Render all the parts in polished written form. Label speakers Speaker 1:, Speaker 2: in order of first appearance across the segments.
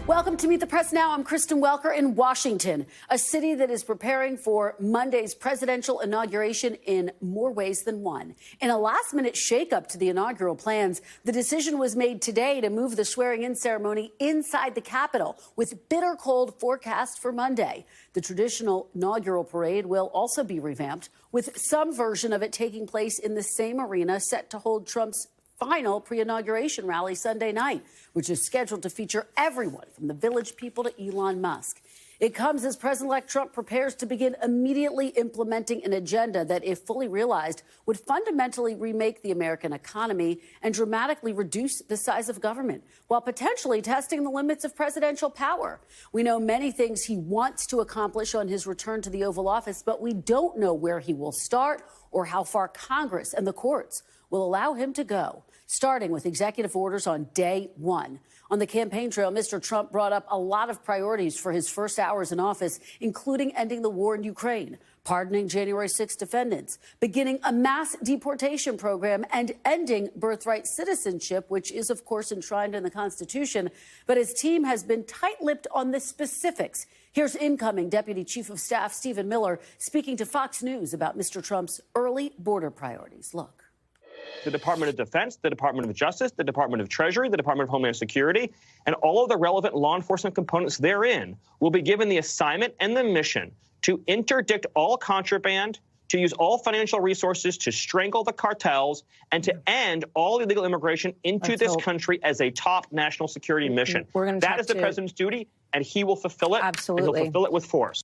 Speaker 1: Welcome to Meet the Press Now. I'm Kristen Welker in Washington, a city that is preparing for Monday's presidential inauguration in more ways than one. In a last-minute shakeup to the inaugural plans, the decision was made today to move the swearing-in ceremony inside the Capitol, with bitter cold forecast for Monday. The traditional inaugural parade will also be revamped, with some version of it taking place in the same arena set to hold Trump's final pre-inauguration rally Sunday night, which is scheduled to feature everyone from the Village People to Elon Musk. It comes as President-elect Trump prepares to begin immediately implementing an agenda that, if fully realized, would fundamentally remake the American economy and dramatically reduce the size of government, while potentially testing the limits of presidential power. We know many things he wants to accomplish on his return to the Oval Office, but we don't know where he will start or how far Congress and the courts will allow him to go, starting with executive orders on day one. On the campaign trail, Mr. Trump brought up a lot of priorities for his first hours in office, including ending the war in Ukraine, pardoning January 6 defendants, beginning a mass deportation program, and ending birthright citizenship, which is, of course, enshrined in the Constitution. But his team has been tight-lipped on the specifics. Here's incoming Deputy Chief of Staff Stephen Miller speaking to Fox News about Mr. Trump's early border priorities. Look.
Speaker 2: The Department of Defense, the Department of Justice, the Department of Treasury, the Department of Homeland Security, and all of the relevant law enforcement components therein will be given the assignment and the mission to interdict all contraband, to use all financial resources to strangle the cartels, and to end all illegal immigration into this country as a top national security mission. That is the president's duty, and he will fulfill it.
Speaker 3: Absolutely.
Speaker 2: And he'll fulfill it with force.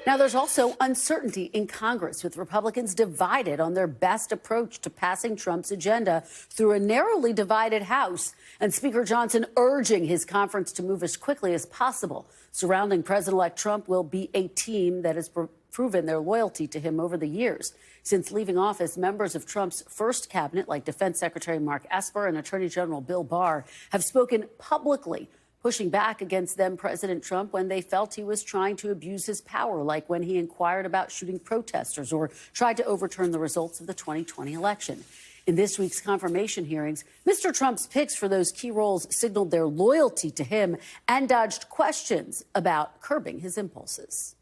Speaker 1: Now, there's also uncertainty in Congress, with Republicans divided on their best approach to passing Trump's agenda through a narrowly divided House, and Speaker Johnson urging his conference to move as quickly as possible. Surrounding President-elect Trump will be a team that has proven their loyalty to him over the years. Since leaving office, members of Trump's first cabinet, like Defense Secretary Mark Esper and Attorney General Bill Barr, have spoken publicly, pushing back against President Trump when they felt he was trying to abuse his power, like when he inquired about shooting protesters or tried to overturn the results of the 2020 election. In this week's confirmation hearings, Mr. Trump's picks for those key roles signaled their loyalty to him and dodged questions about curbing his impulses.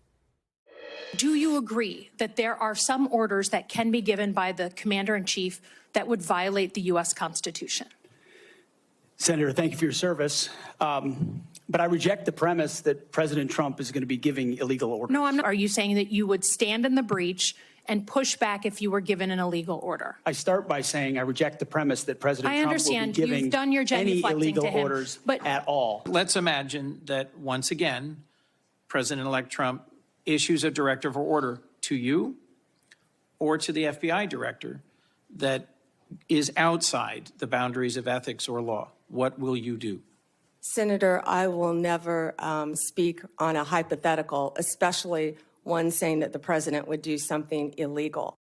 Speaker 4: Do you agree that there are some orders that can be given by the commander-in-chief that would violate the U.S. Constitution?
Speaker 5: Senator, thank you for your service. But I reject the premise that President Trump is going to be giving illegal orders.
Speaker 4: No, I'm not. Are you saying that you would stand in the breach and push back if you were given an illegal order?
Speaker 5: I start by saying I reject the premise that President Trump will be giving
Speaker 4: you've done your
Speaker 5: any illegal orders
Speaker 4: but
Speaker 5: at all.
Speaker 6: Let's imagine that once again, President-elect Trump issues a directive or order to you or to the FBI director that is outside the boundaries of ethics or law. What will you do?
Speaker 3: Senator, I will never speak on a hypothetical, especially one saying that the president would do something illegal.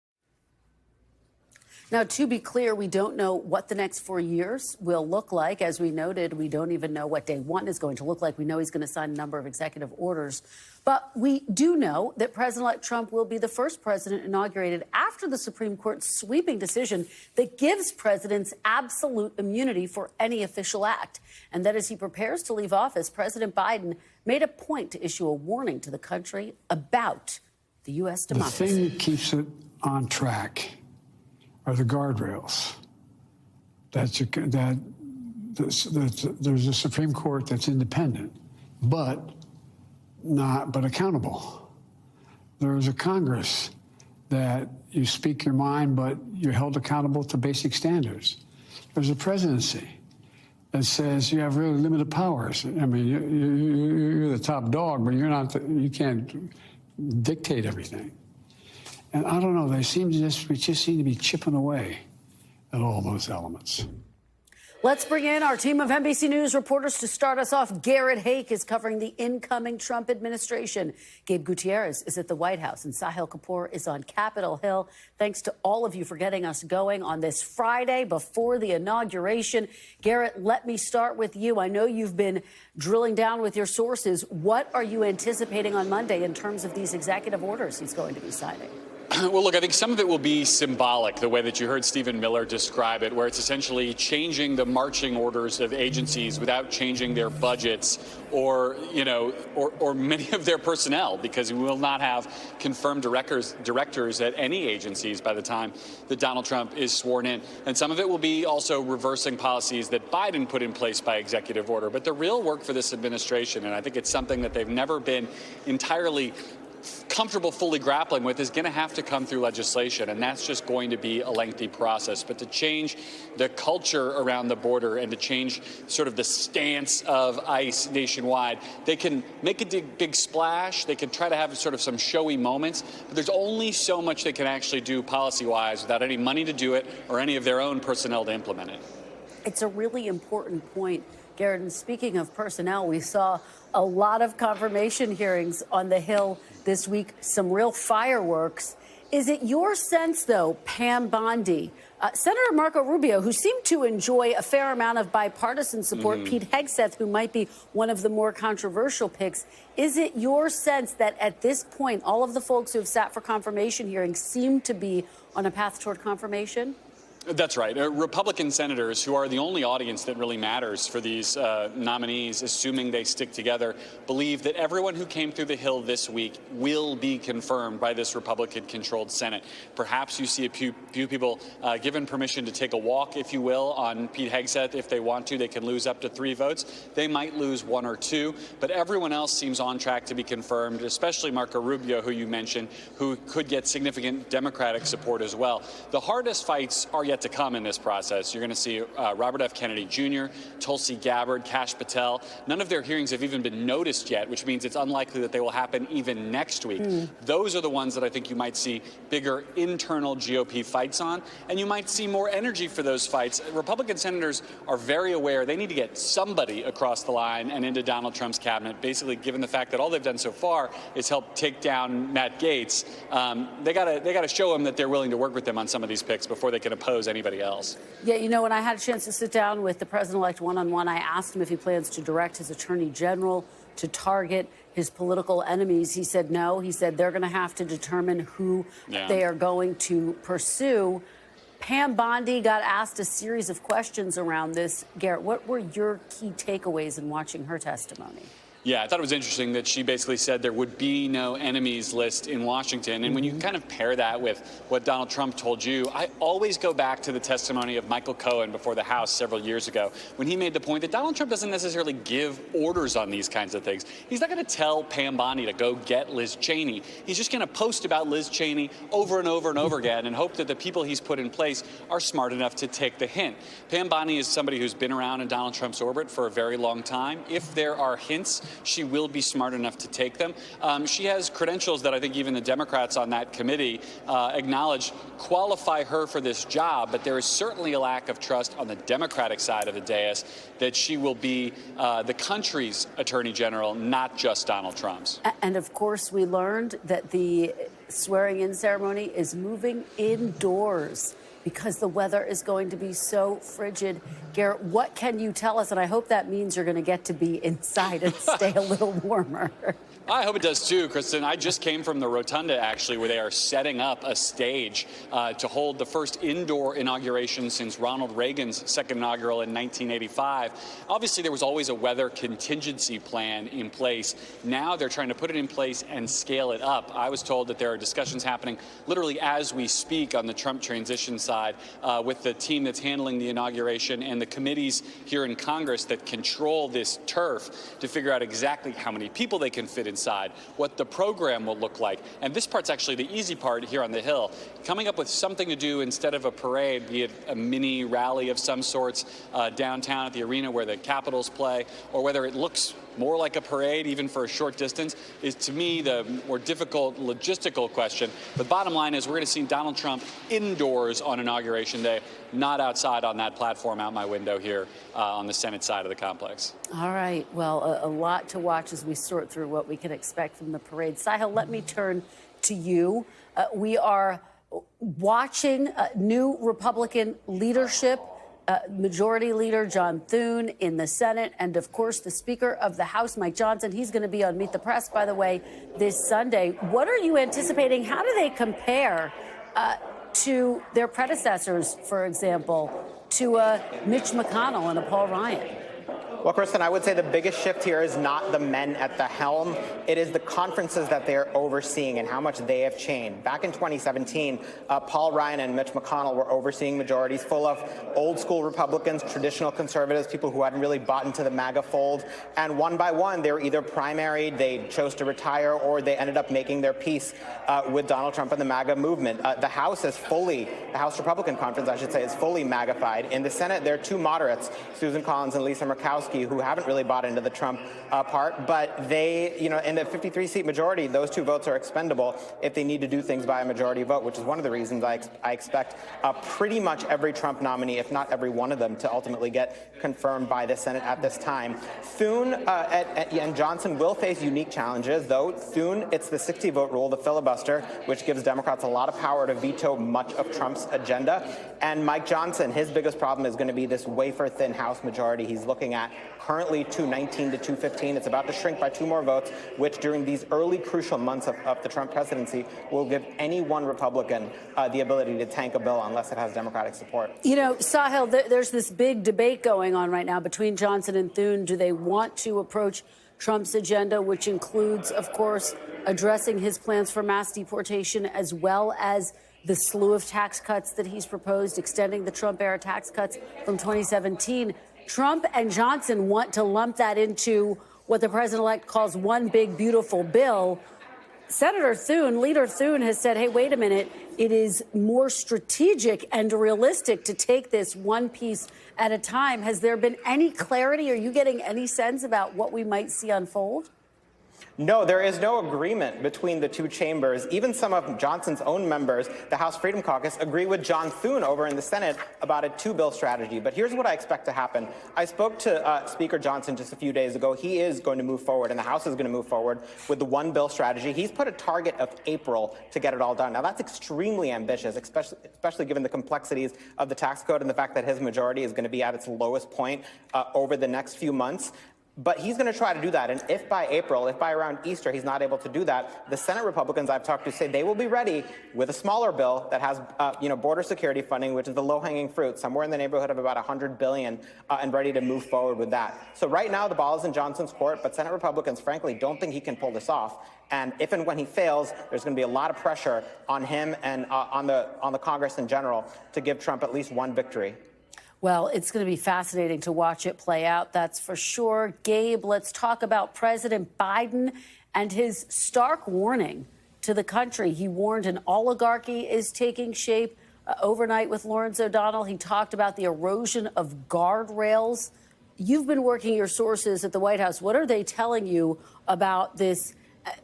Speaker 1: Now, to be clear, we don't know what the next 4 years will look like. As we noted, we don't even know what day one is going to look like. We know he's going to sign a number of executive orders. But we do know that President-elect Trump will be the first president inaugurated after the Supreme Court's sweeping decision that gives presidents absolute immunity for any official act. And that as he prepares to leave office, President Biden made a point to issue a warning to the country about the U.S. democracy.
Speaker 7: The thing that keeps it on track are the guardrails. There's a Supreme Court that's independent, but accountable. There's a Congress that you speak your mind, but you're held accountable to basic standards. There's a presidency that says you have really limited powers. I mean, you're the top dog, but you can't dictate everything. And I don't know, we just seem to be chipping away at all those elements.
Speaker 1: Let's bring in our team of NBC News reporters to start us off. Garrett Haake is covering the incoming Trump administration. Gabe Gutierrez is at the White House, and Sahil Kapur is on Capitol Hill. Thanks to all of you for getting us going on this Friday before the inauguration. Garrett, let me start with you. I know you've been drilling down with your sources. What are you anticipating on Monday in terms of these executive orders he's going to be signing?
Speaker 8: Well, look, I think some of it will be symbolic, the way that you heard Stephen Miller describe it, where it's essentially changing the marching orders of agencies without changing their budgets or, or many of their personnel, because we will not have confirmed directors at any agencies by the time that Donald Trump is sworn in. And some of it will be also reversing policies that Biden put in place by executive order. But the real work for this administration, and I think it's something that they've never been entirely comfortable fully grappling with, is going to have to come through legislation, and that's just going to be a lengthy process. But to change the culture around the border and to change sort of the stance of ICE nationwide, they can make a big splash, they can try to have sort of some showy moments, but there's only so much they can actually do policy-wise without any money to do it or any of their own personnel to implement it.
Speaker 1: It's a really important point, Garrett. And speaking of personnel, we saw a lot of confirmation hearings on the Hill this week, some real fireworks. Is it your sense, though, Pam Bondi, Senator Marco Rubio, who seemed to enjoy a fair amount of bipartisan support, Pete Hegseth, who might be one of the more controversial picks, is it your sense that at this point, all of the folks who have sat for confirmation hearings seem to be on a path toward confirmation?
Speaker 8: That's right. Republican senators, who are the only audience that really matters for these nominees, assuming they stick together, believe that everyone who came through the Hill this week will be confirmed by this Republican-controlled Senate. Perhaps you see a few people given permission to take a walk, if you will, on Pete Hegseth. If they want to, they can lose up to 3 votes. They might lose 1 or 2, but everyone else seems on track to be confirmed, especially Marco Rubio, who you mentioned, who could get significant Democratic support as well. The hardest fights are yet to come in this process. You're going to see Robert F. Kennedy Jr., Tulsi Gabbard, Kash Patel. None of their hearings have even been noticed yet, which means it's unlikely that they will happen even next week. Those are the ones that I think you might see bigger internal GOP fights on, and you might see more energy for those fights. Republican senators are very aware they need to get somebody across the line and into Donald Trump's cabinet, basically given the fact that all they've done so far is help take down Matt Gaetz. They got to show them that they're willing to work with them on some of these picks before they can oppose anybody else.
Speaker 1: Yeah, when I had a chance to sit down with the president-elect one-on-one, I asked him if he plans to direct his attorney general to target his political enemies. He said no. He said they're going to have to determine who they are going to pursue. Pam Bondi got asked a series of questions around this. Garrett, what were your key takeaways in watching her testimony?
Speaker 8: Yeah, I thought it was interesting that she basically said there would be no enemies list in Washington. And when you kind of pair that with what Donald Trump told you, I always go back to the testimony of Michael Cohen before the House several years ago, when he made the point that Donald Trump doesn't necessarily give orders on these kinds of things. He's not going to tell Pam Bondi to go get Liz Cheney. He's just going to post about Liz Cheney over and over and over again and hope that the people he's put in place are smart enough to take the hint. Pam Bondi is somebody who's been around in Donald Trump's orbit for a very long time. If there are hints, she will be smart enough to take them. She has credentials that I think even the Democrats on that committee acknowledge qualify her for this job, but there is certainly a lack of trust on the Democratic side of the dais that she will be the country's attorney general, not just Donald Trump's.
Speaker 1: And of course, we learned that the swearing-in ceremony is moving indoors because the weather is going to be so frigid. Garrett, what can you tell us? And I hope that means you're going to get to be inside and stay a little warmer.
Speaker 8: I hope it does too, Kristen. I just came from the Rotunda, actually, where they are setting up a stage to hold the first indoor inauguration since Ronald Reagan's second inaugural in 1985. Obviously, there was always a weather contingency plan in place. Now they're trying to put it in place and scale it up. I was told that there are discussions happening literally as we speak on the Trump transition side with the team that's handling the inauguration and the committees here in Congress that control this turf to figure out exactly how many people they can fit inside, what the program will look like. And this part's actually the easy part here on the Hill. Coming up with something to do instead of a parade, be it a mini rally of some sorts downtown at the arena where the Capitals play, or whether it looks more like a parade, even for a short distance, is to me the more difficult logistical question. The bottom line is we're going to see Donald Trump indoors on Inauguration Day, not outside on that platform out my window here on the Senate side of the complex.
Speaker 1: All right. Well, a lot to watch as we sort through what we can expect from the parade. Sahil, let me turn to you. We are watching new Republican leadership Majority Leader John Thune in the Senate, and of course the Speaker of the House, Mike Johnson. He's going to be on Meet the Press, by the way, this Sunday. What are you anticipating? How do they compare to their predecessors, for example, to Mitch McConnell and a Paul Ryan?
Speaker 9: Well, Kristen, I would say the biggest shift here is not the men at the helm. It is the conferences that they're overseeing and how much they have changed. Back in 2017, Paul Ryan and Mitch McConnell were overseeing majorities full of old school Republicans, traditional conservatives, people who hadn't really bought into the MAGA fold. And one by one, they were either primaried, they chose to retire, or they ended up making their peace with Donald Trump and the MAGA movement. The House Republican Conference, I should say, is fully MAGA-fied. In the Senate, there are two moderates, Susan Collins and Lisa Murkowski, who haven't really bought into the Trump part, but they, in the 53-seat majority, those two votes are expendable if they need to do things by a majority vote, which is one of the reasons I expect pretty much every Trump nominee, if not every one of them, to ultimately get confirmed by the Senate at this time. Thune and Johnson will face unique challenges, though. Thune, it's the 60-vote rule, the filibuster, which gives Democrats a lot of power to veto much of Trump's agenda. And Mike Johnson, his biggest problem is going to be this wafer-thin House majority he's looking at, currently 219 to 215. It's about to shrink by 2 more votes, which during these early crucial months of the Trump presidency will give any one Republican the ability to tank a bill unless it has Democratic support.
Speaker 1: Sahil, there's this big debate going on right now between Johnson and Thune. Do they want to approach Trump's agenda, which includes, of course, addressing his plans for mass deportation, as well as the slew of tax cuts that he's proposed, extending the Trump-era tax cuts from 2017. Trump and Johnson want to lump that into what the president-elect calls one big, beautiful bill. Senator Thune, Leader Thune, has said, hey, wait a minute, it is more strategic and realistic to take this one piece at a time. Has there been any clarity? Are you getting any sense about what we might see unfold?
Speaker 9: No, there is no agreement between the two chambers. Even some of Johnson's own members, the House Freedom Caucus, agree with John Thune over in the Senate about a 2-bill strategy. But here's what I expect to happen. I spoke to Speaker Johnson just a few days ago. He is going to move forward, and the House is going to move forward with the 1-bill strategy. He's put a target of April to get it all done. Now, that's extremely ambitious, especially given the complexities of the tax code and the fact that his majority is going to be at its lowest point over the next few months. But he's going to try to do that. And if by April, if by around Easter, he's not able to do that, the Senate Republicans I've talked to say they will be ready with a smaller bill that has, border security funding, which is the low-hanging fruit, somewhere in the neighborhood of about $100 billion, and ready to move forward with that. So right now, the ball is in Johnson's court, but Senate Republicans, frankly, don't think he can pull this off. And if and when he fails, there's going to be a lot of pressure on him and on the Congress in general to give Trump at least one victory.
Speaker 1: Well, it's going to be fascinating to watch it play out, that's for sure. Gabe, let's talk about President Biden and his stark warning to the country. He warned an oligarchy is taking shape overnight with Lawrence O'Donnell. He talked about the erosion of guardrails. You've been working your sources at the White House. What are they telling you about this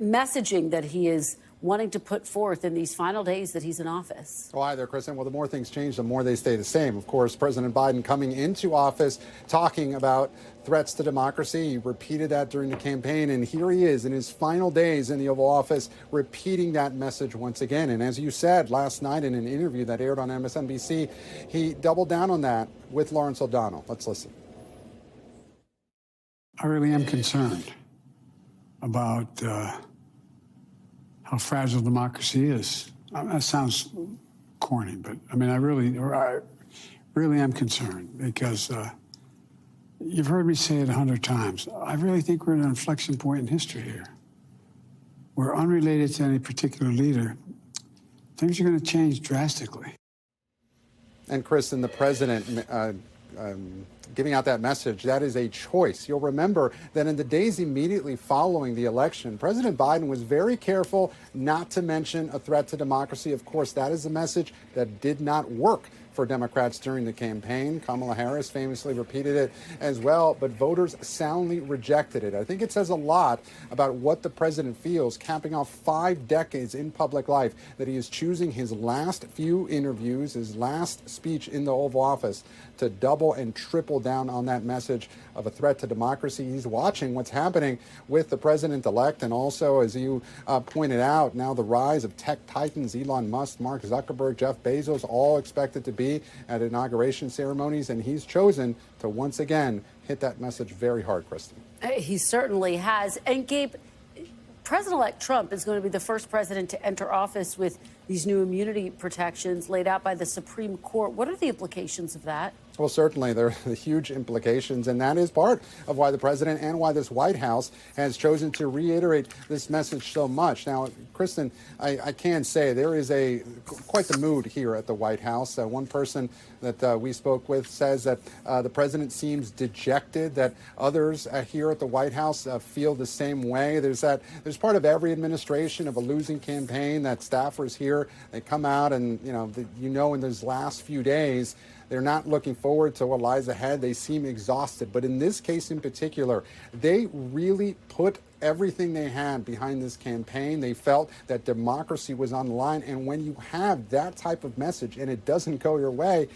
Speaker 1: messaging that he is wanting to put forth in these final days that he's in office?
Speaker 10: Oh, hi there, Kristen. Well, the more things change, the more they stay the same. Of course, President Biden coming into office talking about threats to democracy. He repeated that during the campaign, and here he is in his final days in the Oval Office repeating that message once again. And as you said last night in an interview that aired on MSNBC, he doubled down on that with Lawrence O'Donnell. Let's listen.
Speaker 7: I really am concerned about how fragile democracy is. That sounds corny, but I mean, I really am concerned because you've heard me say it 100 times. I really think we're at an inflection point in history here. We're unrelated to any particular leader. Things are going to change drastically.
Speaker 10: And Kristen, the president giving out that message, that is a choice. You'll remember that in the days immediately following the election, President Biden was very careful not to mention a threat to democracy. Of course, that is a message that did not work for Democrats during the campaign. Kamala Harris famously repeated it as well, but voters soundly rejected it. I think it says a lot about what the president feels, capping off 5 decades in public life, that he is choosing his last few interviews, his last speech in the Oval Office, to double and triple down on that message of a threat to democracy. He's watching what's happening with the president-elect, and also, as you pointed out, now the rise of tech titans, Elon Musk, Mark Zuckerberg, Jeff Bezos, all expected to be be at inauguration ceremonies, and he's chosen to once again hit that message very hard, Kristen.
Speaker 1: He certainly has. And Gabe, President-elect Trump is going to be the first president to enter office with these new immunity protections laid out by the Supreme Court. What are the implications of that?
Speaker 10: Well, certainly there are huge implications, and that is part of why the president and why this White House has chosen to reiterate this message so much. Now, Kristen, I can say there is quite the mood here at the White House. One person that we spoke with says that the president seems dejected, that others here at the White House feel the same way. There's part of every administration of a losing campaign that staffers here, they come out and, in those last few days, they're not looking forward to what lies ahead. They seem exhausted. But in this case in particular, they really put everything they had behind this campaign. They felt that democracy was on the line. And when you have that type of message and it doesn't go your way,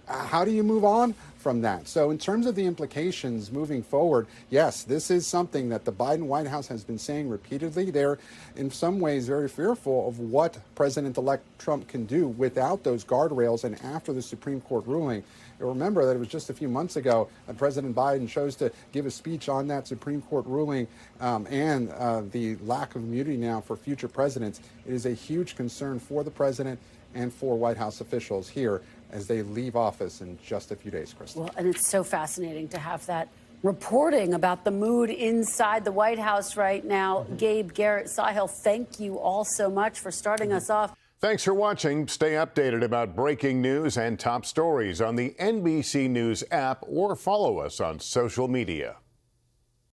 Speaker 10: how do you move on from that? So in terms of the implications moving forward, yes, this is something that the Biden White House has been saying repeatedly. They're in some ways very fearful of what President-elect Trump can do without those guardrails and after the Supreme Court ruling. You'll remember that it was just a few months ago that President Biden chose to give a speech on that Supreme Court ruling and the lack of immunity now for future presidents. It is a huge concern for the president and for White House officials here as they leave office in just a few days, Kristen.
Speaker 1: Well, and it's so fascinating to have that reporting about the mood inside the White House right now. Gabe, Garrett, Sahil, thank you all so much for starting us off.
Speaker 11: Thanks for watching. Stay updated about breaking news and top stories on the NBC News app or follow us on social media.